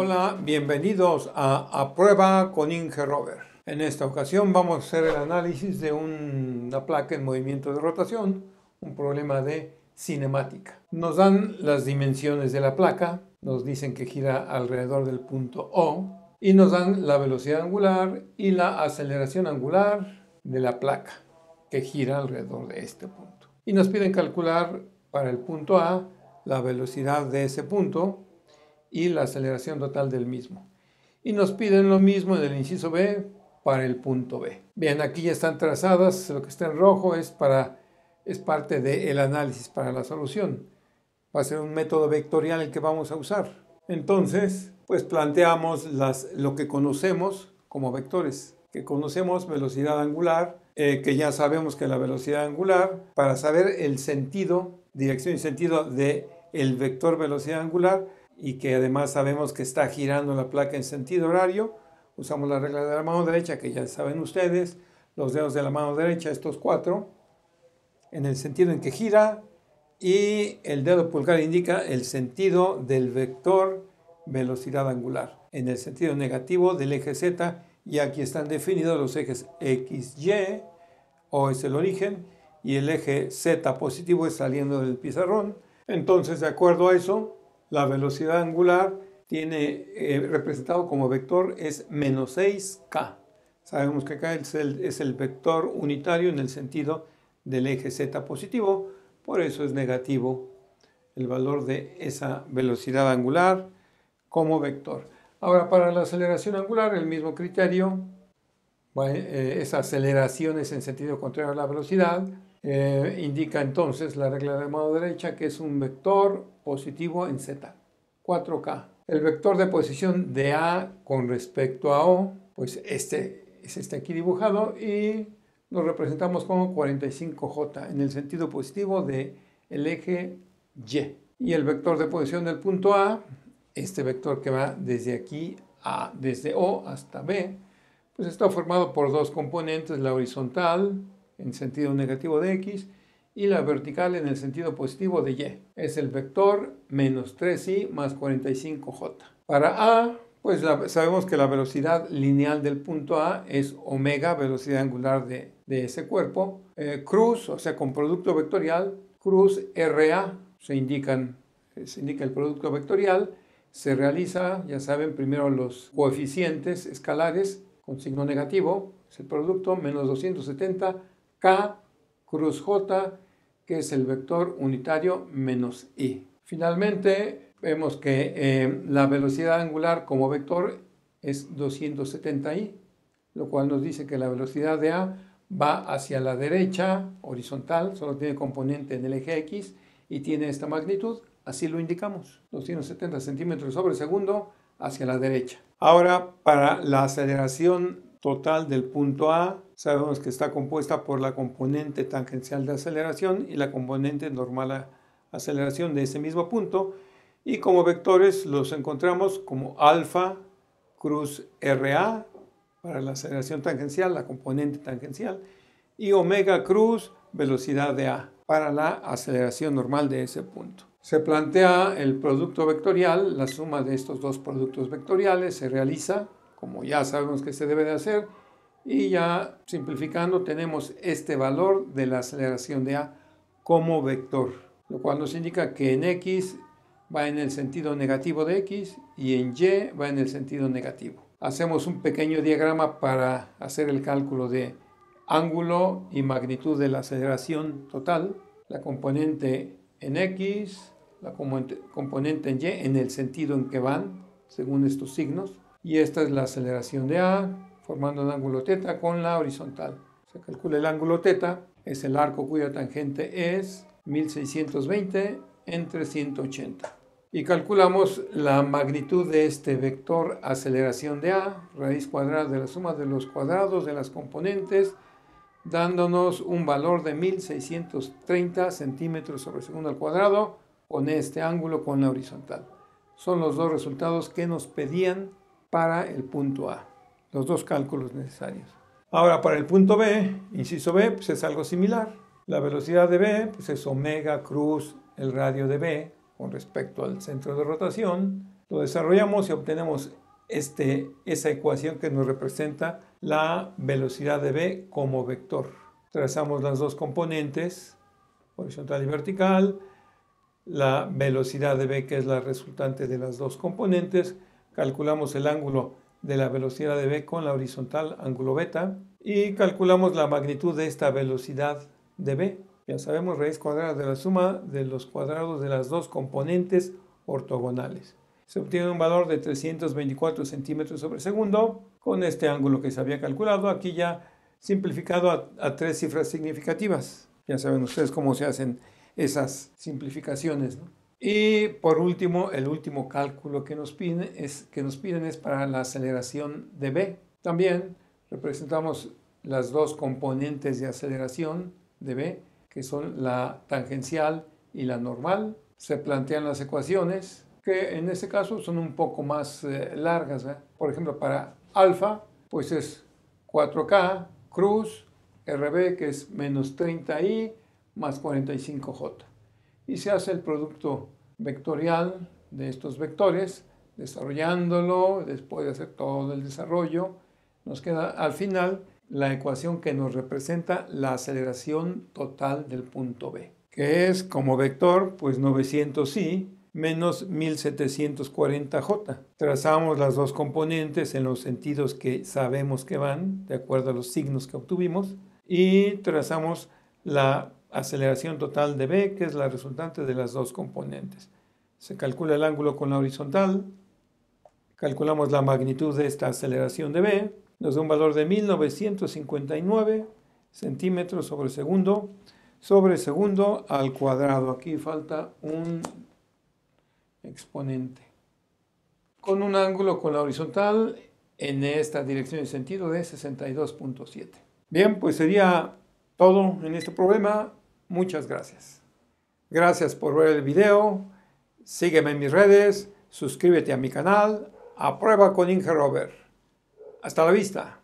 Hola, bienvenidos a Prueba con Inge Rover. En esta ocasión vamos a hacer el análisis de una placa en movimiento de rotación, un problema de cinemática. Nos dan las dimensiones de la placa, nos dicen que gira alrededor del punto O y nos dan la velocidad angular y la aceleración angular de la placa que gira alrededor de este punto. Y nos piden calcular para el punto A la velocidad de ese punto y la aceleración total del mismo. Y nos piden lo mismo en el inciso B para el punto B. Bien, aquí ya están trazadas, lo que está en rojo es parte del análisis para la solución. Va a ser un método vectorial el que vamos a usar. Entonces, pues planteamos lo que conocemos como vectores, que conocemos velocidad angular, que ya sabemos que la velocidad angular, para saber el sentido, dirección y sentido del vector velocidad angular, y que además sabemos que está girando la placa en sentido horario, usamos la regla de la mano derecha, que ya saben ustedes, los dedos de la mano derecha, estos 4, en el sentido en que gira, y el dedo pulgar indica el sentido del vector velocidad angular, en el sentido negativo del eje Z, y aquí están definidos los ejes X, Y, O es el origen, y el eje Z positivo es saliendo del pizarrón. Entonces, de acuerdo a eso, la velocidad angular tiene representado como vector es menos 6K. Sabemos que K es el vector unitario en el sentido del eje Z positivo, por eso es negativo el valor de esa velocidad angular como vector. Ahora, para la aceleración angular, el mismo criterio, esa aceleración es en sentido contrario a la velocidad, indica entonces la regla de la mano derecha que es un vector positivo en Z, 4K. El vector de posición de A con respecto a O, pues este es este aquí dibujado y lo representamos como 45J en el sentido positivo del eje Y. Y el vector de posición del punto A, este vector que va desde aquí desde O hasta B, pues está formado por dos componentes, la horizontal en sentido negativo de X y la vertical en el sentido positivo de Y. Es el vector menos 3i más 45J. Para A, pues sabemos que la velocidad lineal del punto A es omega, velocidad angular de ese cuerpo. Cruz, o sea, con producto vectorial, cruz RA, se indica el producto vectorial. Se realiza, ya saben, primero los coeficientes escalares con signo negativo, es el producto, menos 270, K, cruz J, que es el vector unitario menos I. Finalmente, vemos que la velocidad angular como vector es 270i, lo cual nos dice que la velocidad de A va hacia la derecha, horizontal, solo tiene componente en el eje X y tiene esta magnitud. Así lo indicamos, 270 centímetros sobre segundo hacia la derecha. Ahora, para la aceleración total del punto A, sabemos que está compuesta por la componente tangencial de aceleración y la componente normal a aceleración de ese mismo punto. Y como vectores los encontramos como alfa cruz RA para la aceleración tangencial, la componente tangencial, y omega cruz velocidad de A para la aceleración normal de ese punto. Se plantea el producto vectorial, la suma de estos dos productos vectoriales se realiza, como ya sabemos que se debe de hacer, y ya simplificando tenemos este valor de la aceleración de A como vector, lo cual nos indica que en X va en el sentido negativo de X y en Y va en el sentido negativo. Hacemos un pequeño diagrama para hacer el cálculo de ángulo y magnitud de la aceleración total, la componente en X, la componente en Y en el sentido en que van, según estos signos, y esta es la aceleración de A, formando un ángulo θ con la horizontal. Se calcula el ángulo θ, es el arco cuya tangente es 1620 entre 180. Y calculamos la magnitud de este vector aceleración de A, raíz cuadrada de la suma de los cuadrados de las componentes, dándonos un valor de 1630 centímetros sobre segundo al cuadrado con este ángulo con la horizontal. Son los dos resultados que nos pedían para el punto A, los dos cálculos necesarios. Ahora para el punto B, inciso B, pues es algo similar. La velocidad de B pues es omega cruz el radio de B con respecto al centro de rotación. Lo desarrollamos y obtenemos esa ecuación que nos representa la velocidad de v como vector. Trazamos las dos componentes, horizontal y vertical, la velocidad de v, que es la resultante de las dos componentes, calculamos el ángulo de la velocidad de v con la horizontal, ángulo beta, y calculamos la magnitud de esta velocidad de v. Ya sabemos, raíz cuadrada de la suma de los cuadrados de las dos componentes ortogonales. Se obtiene un valor de 324 centímetros sobre segundo con este ángulo que se había calculado. Aquí ya simplificado a 3 cifras significativas. Ya saben ustedes cómo se hacen esas simplificaciones, ¿no? Y por último, el último cálculo que nos piden es para la aceleración de v. También representamos las dos componentes de aceleración de v, que son la tangencial y la normal. Se plantean las ecuaciones, que en este caso son un poco más largas, ¿eh? Por ejemplo, para alfa, pues es 4K cruz RB, que es menos 30i más 45J. Y se hace el producto vectorial de estos vectores, desarrollándolo, después de hacer todo el desarrollo, nos queda al final la ecuación que nos representa la aceleración total del punto B, que es como vector, pues 900i menos 1740j. Trazamos las dos componentes en los sentidos que sabemos que van, de acuerdo a los signos que obtuvimos, y trazamos la aceleración total de v, que es la resultante de las dos componentes. Se calcula el ángulo con la horizontal, calculamos la magnitud de esta aceleración de v, nos da un valor de 1959 centímetros sobre segundo al cuadrado. Aquí falta un exponente. Con un ángulo con la horizontal en esta dirección y sentido de 62.7. Bien, pues sería todo en este problema. Muchas gracias. Gracias por ver el video. Sígueme en mis redes. Suscríbete a mi canal. Aprueba con Inge Robert. Hasta la vista.